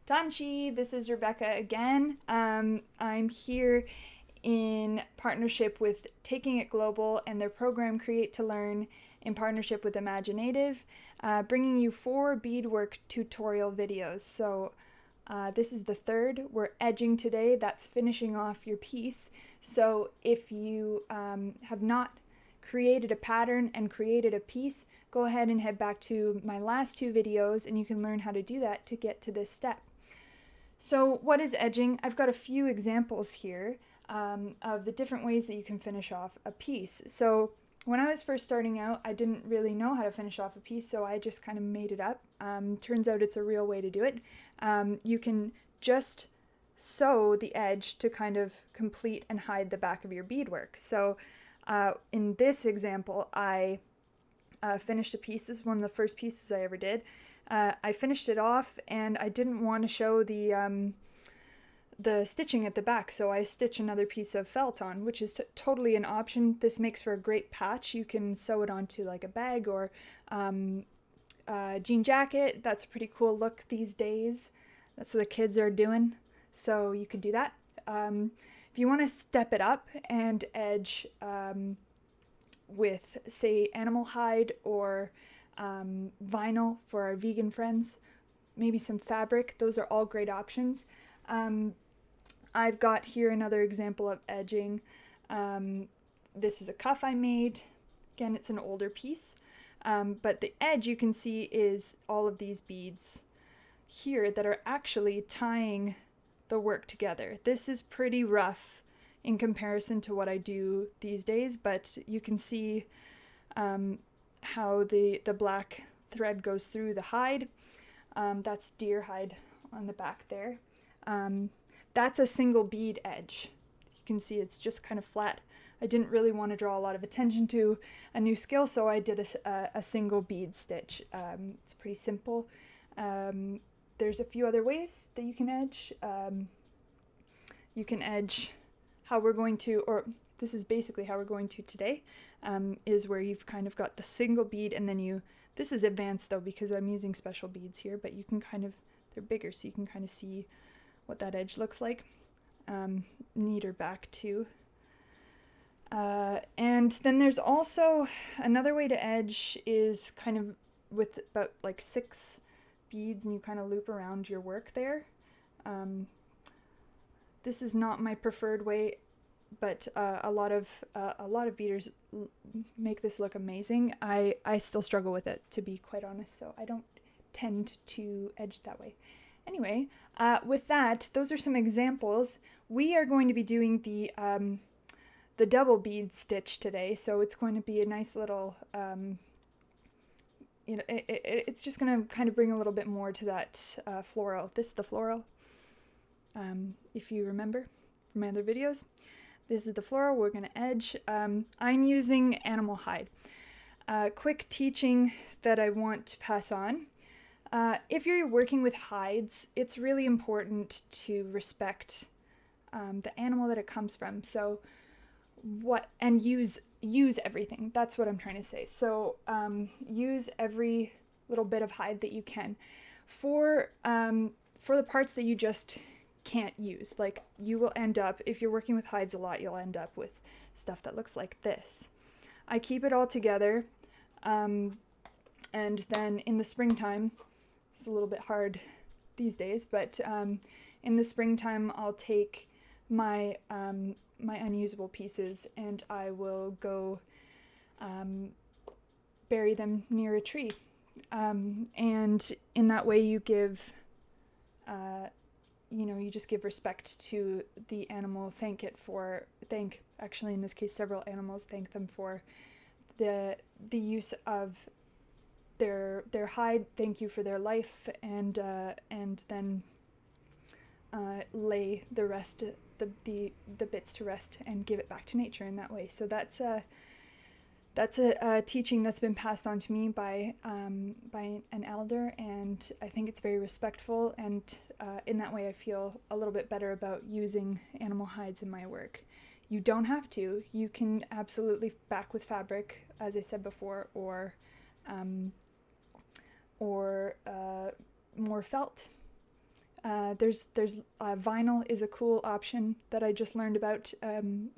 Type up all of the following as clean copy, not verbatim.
Danchi, this is Rebecca again. I'm here in partnership with TakingITGlobal and their program Create to Learn in partnership with ImagineNATIVE, bringing you 4 beadwork tutorial videos. So this is the third. We're edging today. That's finishing off your piece. So if you have not created a pattern and created a piece, go ahead and head back to my last 2 videos and you can learn how to do that to get to this step. So what is edging? I've got a few examples here of the different ways that you can finish off a piece. So when I was first starting out, I didn't really know how to finish off a piece, so I just kind of made it up. Turns out it's a real way to do it. You can just sew the edge to kind of complete and hide the back of your beadwork. So in this example, I finished a piece. This is one of the first pieces I ever did. I finished it off and I didn't want to show the stitching at the back, so I stitched another piece of felt on, which is totally an option. This makes for a great patch. You can sew it onto like a bag or jean jacket. That's a pretty cool look these days. That's what the kids are doing, so you could do that. If you want to step it up and edge with, say, animal hide or vinyl for our vegan friends, maybe some fabric, those are all great options. I've got here another example of edging. This is a cuff I made. Again, it's an older piece, but the edge you can see is all of these beads here that are actually tying the work together. This is pretty rough in comparison to what I do these days, but you can see how the black thread goes through the hide. That's deer hide on the back there. That's a single bead edge. You can see it's just kind of flat. I didn't really want to draw a lot of attention to a new skill, so I did a single bead stitch. It's pretty simple. There's a few other ways that you can edge. You can edge how we're going to, or this is basically how we're going to today, is where you've kind of got the single bead and then this is advanced though because I'm using special beads here, but you can kind of, they're bigger so you can kind of see what that edge looks like. Neater back too. And then there's also another way to edge is kind of with about like 6 beads and you kind of loop around your work there. This is not my preferred way, but a lot of beaders make this look amazing. I still struggle with it, to be quite honest, so I don't tend to edge that way. Anyway, with that, those are some examples. We are going to be doing the double bead stitch today, so it's going to be a nice little, it's just going to kind of bring a little bit more to that floral. This is the floral, if you remember from my other videos. This is the floral we're going to edge. I'm using animal hide. Quick teaching that I want to pass on. If you're working with hides, it's really important to respect the animal that it comes from. So use everything. That's what I'm trying to say. So use every little bit of hide that you can. For the parts that you just can't use, like you will end up, if you're working with hides a lot, you'll end up with stuff that looks like this. I keep it all together, and then in the springtime, it's a little bit hard these days, but in the springtime I'll take my my unusable pieces and I will go bury them near a tree, and in that way you give you just give respect to the animal, actually in this case several animals, thank them for the use of their hide, thank you for their life, and then lay the rest, the bits to rest and give it back to nature in that way. So that's a teaching that's been passed on to me by an elder, and I think it's very respectful, and in that way I feel a little bit better about using animal hides in my work. You don't have to. You can absolutely back with fabric, as I said before, or more felt. There's vinyl is a cool option that I just learned about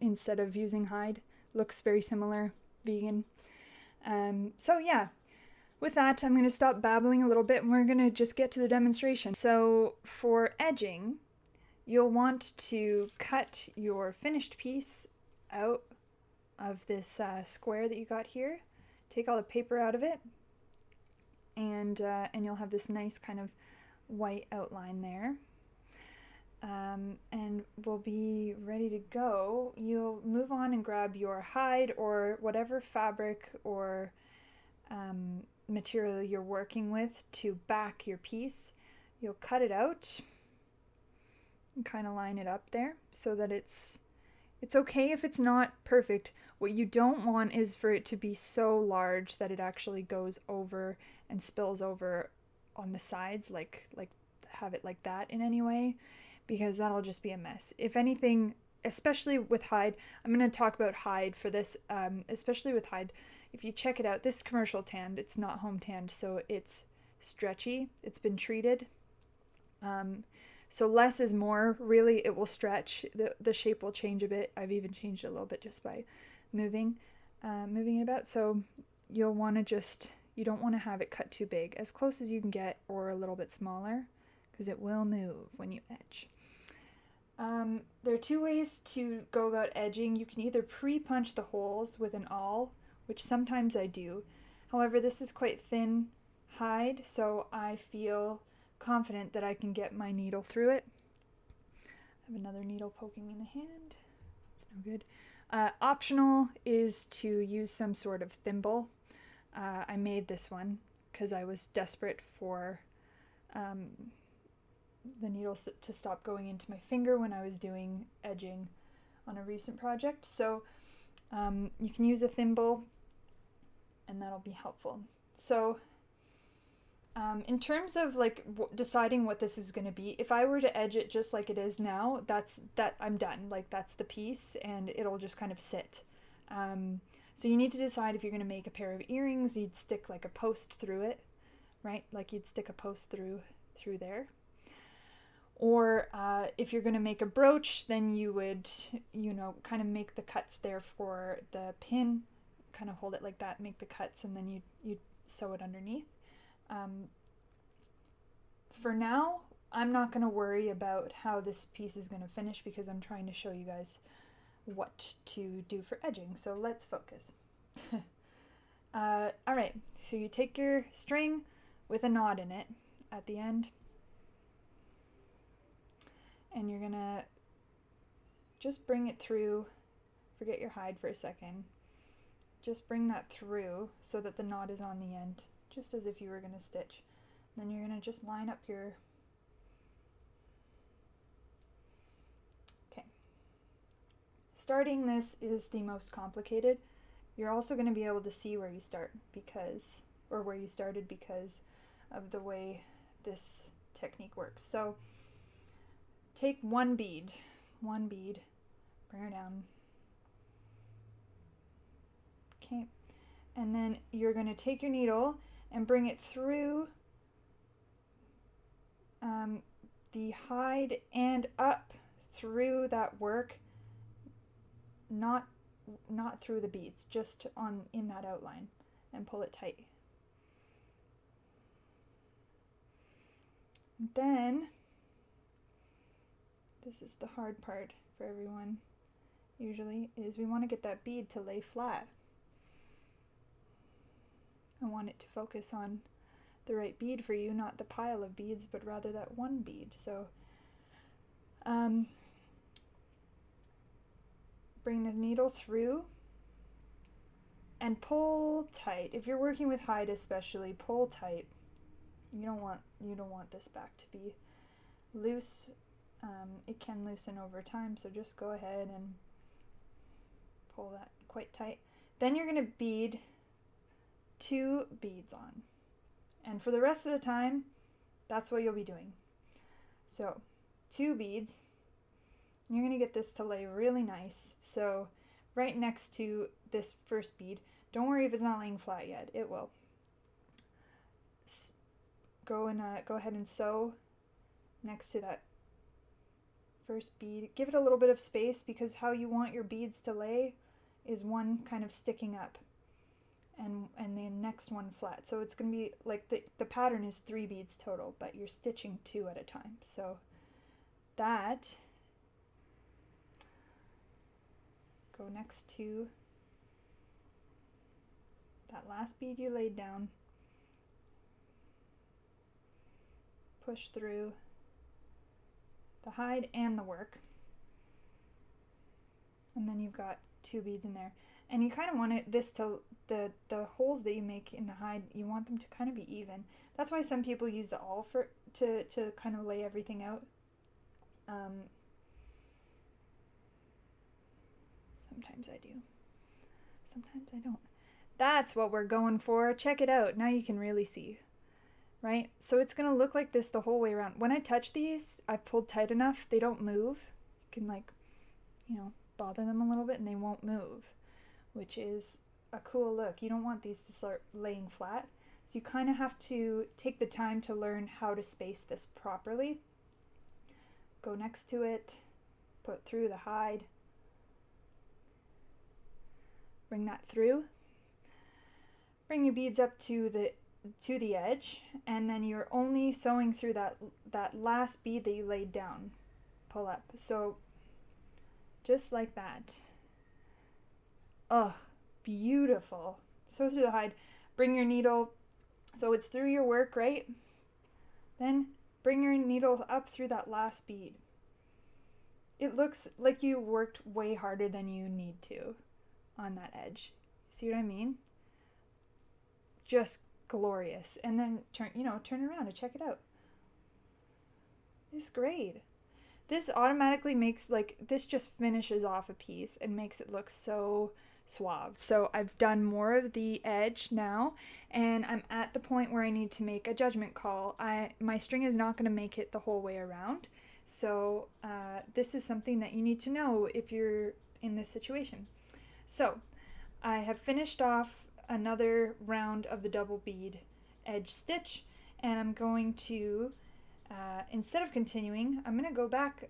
instead of using hide. Looks very similar, vegan. So yeah, with that, I'm going to stop babbling a little bit and we're going to just get to the demonstration. So for edging, you'll want to cut your finished piece out of this square that you got here. Take all the paper out of it, and you'll have this nice kind of white outline there. And we'll be ready to go. You'll move on and grab your hide or whatever fabric or material you're working with to back your piece. You'll cut it out and kind of line it up there so that it's okay if it's not perfect. What you don't want is for it to be so large that it actually goes over and spills over on the sides, like have it like that in any way, because that'll just be a mess. If anything, especially with hide, I'm going to talk about hide for this, especially with hide. If you check it out, this commercial tanned, it's not home tanned, so it's stretchy. It's been treated. So less is more. Really, it will stretch. The shape will change a bit. I've even changed it a little bit just by moving it about. So you'll want to you don't want to have it cut too big. As close as you can get, or a little bit smaller, because it will move when you edge. There are two ways to go about edging. You can either pre-punch the holes with an awl, which sometimes I do. However, this is quite thin hide, so I feel confident that I can get my needle through it. I have another needle poking me in the hand. It's no good. Optional is to use some sort of thimble. I made this one because I was desperate for the needle to stop going into my finger when I was doing edging on a recent project. So you can use a thimble and that'll be helpful. So in terms of like deciding what this is going to be, if I were to edge it just like it is now, I'm done. Like that's the piece and it'll just kind of sit. So you need to decide if you're going to make a pair of earrings, you'd stick like a post through it, right? Like you'd stick a post through there. Or if you're going to make a brooch, then you would, kind of make the cuts there for the pin, kind of hold it like that, make the cuts, and then you'd sew it underneath. For now, I'm not going to worry about how this piece is going to finish because I'm trying to show you guys what to do for edging. So let's focus. All right, so you take your string with a knot in it at the end, and you're going to just bring it through. Forget your hide for a second. Just bring that through so that the knot is on the end, just as if you were going to stitch. Then you're going to just line up your... Okay. Starting this is the most complicated. You're also going to be able to see where you start where you started because of the way this technique works. So take one bead, bring her down. Okay. And then you're going to take your needle and bring it through the hide and up through that work, not through the beads, just in that outline, and pull it tight. Then, this is the hard part for everyone, usually, is we want to get that bead to lay flat. I want it to focus on the right bead for you, not the pile of beads, but rather that one bead. So bring the needle through and pull tight. If you're working with hide especially, pull tight. You don't want this back to be loose. It can loosen over time, so just go ahead and pull that quite tight. Then you're going to bead 2 beads on. And for the rest of the time, that's what you'll be doing. So 2 beads. You're going to get this to lay really nice. So right next to this first bead, don't worry if it's not laying flat yet, it will. Go ahead and sew next to that first bead. Give it a little bit of space, because how you want your beads to lay is one kind of sticking up and the next one flat. So it's going to be like the pattern is 3 beads total, but you're stitching 2 at a time. So that, go next to that last bead you laid down, push through the hide and the work, and then you've got 2 beads in there. And you kind of want this to, the holes that you make in the hide, you want them to kind of be even. That's why some people use the awl to kind of lay everything out. Sometimes I do, sometimes I don't. That's what we're going for. Check it out. Now you can really see, right? So it's going to look like this the whole way around. When I touch these, I pulled tight enough, they don't move. You can, like, you know, bother them a little bit and they won't move, which is a cool look. You don't want these to start laying flat. So you kind of have to take the time to learn how to space this properly. Go next to it, put through the hide, bring that through, bring your beads up to the edge, and then you're only sewing through that last bead that you laid down. Pull up. So just like that. Oh, beautiful. Sew through the hide. Bring your needle, so it's through your work, right? Then bring your needle up through that last bead. It looks like you worked way harder than you need to on that edge. See what I mean? Just glorious. And then turn around and check it out. It's great. This automatically makes, like, this just finishes off a piece and makes it look so suave. So I've done more of the edge now, and I'm at the point where I need to make a judgment call. My string is not going to make it the whole way around. So this is something that you need to know if you're in this situation. So I have finished off another round of the double bead edge stitch, and I'm going to, instead of continuing, I'm going to go back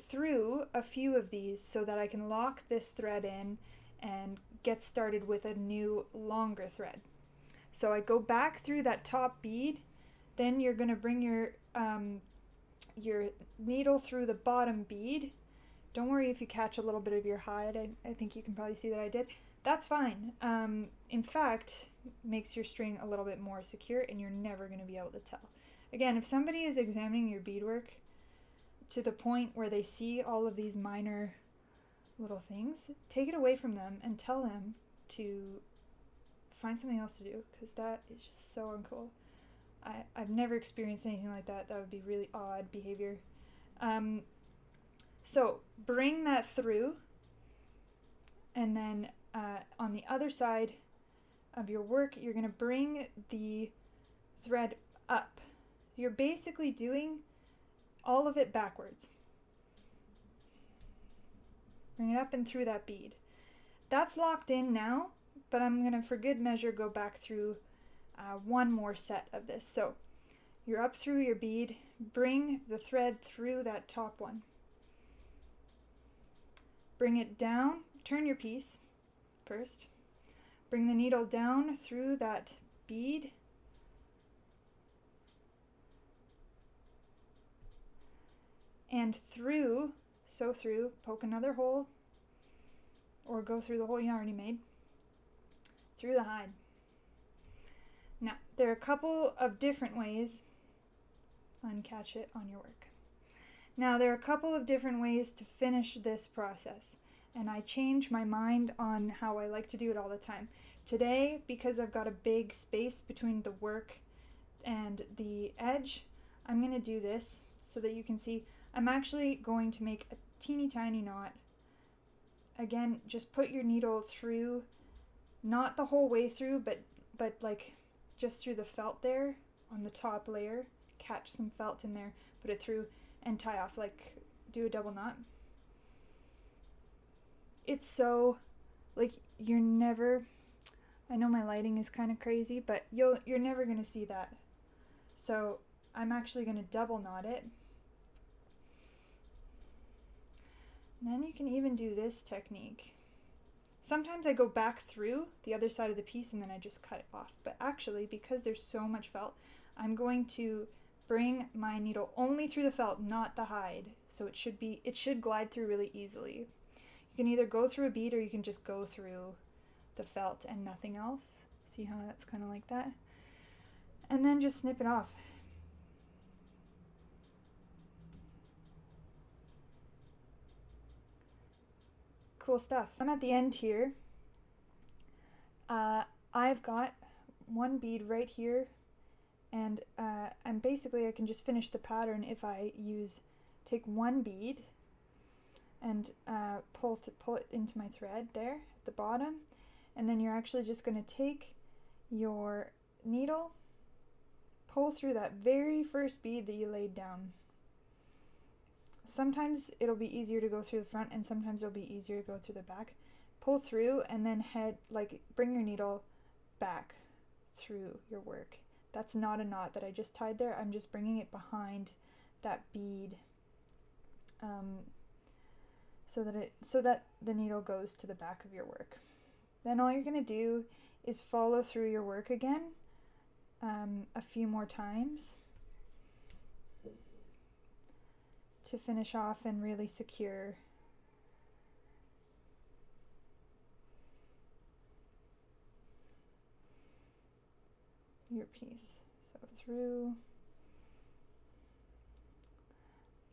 through a few of these so that I can lock this thread in and get started with a new longer thread. So I go back through that top bead, then you're going to bring your needle through the bottom bead. Don't worry if you catch a little bit of your hide. I think you can probably see that I did. That's fine. In fact, makes your string a little bit more secure, and you're never going to be able to tell. Again, if somebody is examining your beadwork to the point where they see all of these minor little things, take it away from them and tell them to find something else to do, because that is just so uncool. I've never experienced anything like that. That would be really odd behavior. So bring that through, and then on the other side of your work, you're going to bring the thread up. You're basically doing all of it backwards. Bring it up and through that bead. That's locked in now, but I'm going to, for good measure, go back through one more set of this. So you're up through your bead, bring the thread through that top one. Bring it down, turn your piece first. Bring the needle down through that bead. And through, sew through, poke another hole, or go through the hole you already made, through the hide. Now, there are a couple of different ways, uncatch it on your work. Now, there are a couple of different ways to finish this process, and I change my mind on how I like to do it all the time. Today, because I've got a big space between the work and the edge, I'm going to do this so that you can see. I'm actually going to make a teeny tiny knot. Again, just put your needle through, not the whole way through, but like just through the felt there on the top layer. Catch some felt in there, put it through, and tie off, like do a double knot. It's so, like, you're never, I know my lighting is kind of crazy, but you're never going to see that. So I'm actually going to double knot it. And then you can even do this technique. Sometimes I go back through the other side of the piece and then I just cut it off. But actually, because there's so much felt, I'm going to bring my needle only through the felt, not the hide. So it should glide through really easily. You can either go through a bead or you can just go through the felt and nothing else. See how that's kind of like that? And then just snip it off. Cool stuff. I'm at the end here. I've got one bead right here, and basically I can just finish the pattern if I take one bead and pull it into my thread there at the bottom, and then you're actually just going to take your needle, pull through that very first bead that you laid down. Sometimes it'll be easier to go through the front and sometimes it'll be easier to go through the back. Pull through and then bring your needle back through your work. That's not a knot that I just tied there. I'm just bringing it behind that bead so that the needle goes to the back of your work. Then all you're going to do is follow through your work again a few more times to finish off and really secure your piece. So through,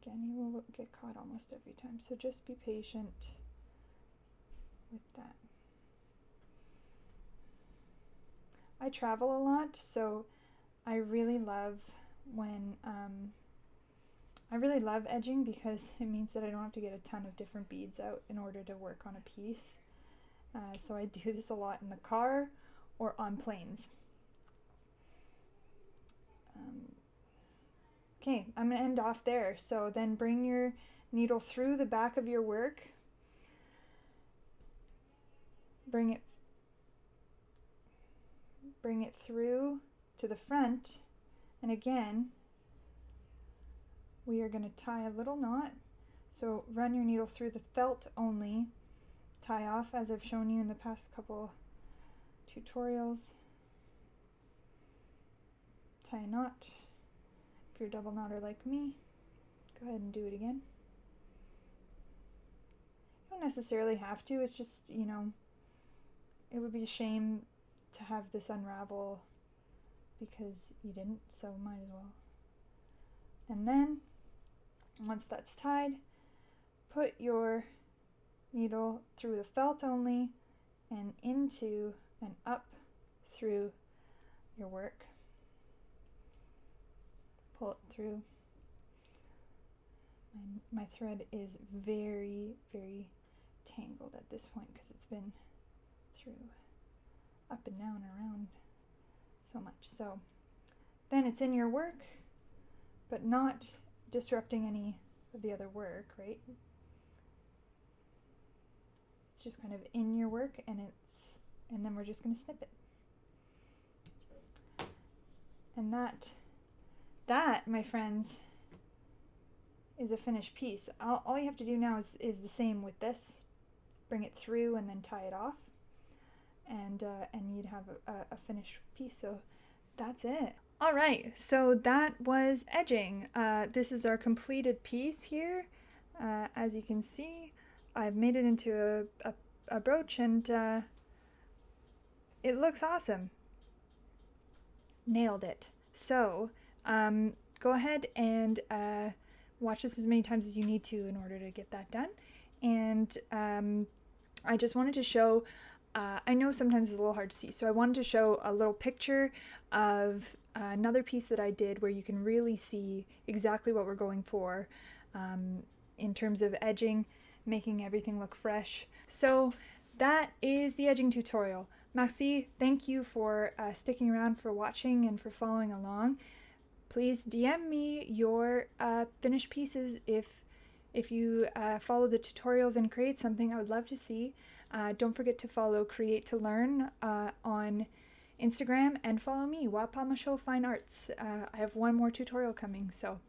again, you will get caught almost every time, so just be patient with that. I travel a lot, so I really love when I really love edging because it means that I don't have to get a ton of different beads out in order to work on a piece. So I do this a lot in the car or on planes. Okay, I'm going to end off there. So then bring your needle through the back of your work. Bring it through to the front, and again we are going to tie a little knot. So run your needle through the felt only, tie off as I've shown you in the past couple tutorials, tie a knot. If you're a double knotter like me, go ahead and do it again. You don't necessarily have to, it's just, you know, it would be a shame to have this unravel because you didn't, so might as well. And then once that's tied, put your needle through the felt only and into and up through your work. Pull it through. My thread is very, very tangled at this point because it's been through up and down and around so much. So then it's in your work, but not disrupting any of the other work, right? It's just kind of in your work, and then we're just going to snip it. And that, my friends, is a finished piece. All you have to do now is the same with this. Bring it through and then tie it off, and you'd have a finished piece. So that's it. All right, so that was edging. This is our completed piece here. As you can see, I've made it into a brooch, and it looks awesome. Nailed it. So go ahead and watch this as many times as you need to in order to get that done. And I just wanted to show, I know sometimes it's a little hard to see, so I wanted to show a little picture of another piece that I did where you can really see exactly what we're going for in terms of edging, making everything look fresh. So that is the edging tutorial. Maarsii, thank you for sticking around, for watching, and for following along. Please DM me your finished pieces if you follow the tutorials and create something. I would love to see. Don't forget to follow Create to Learn on Instagram and follow me, Wapama Show Fine Arts. I have one more tutorial coming, so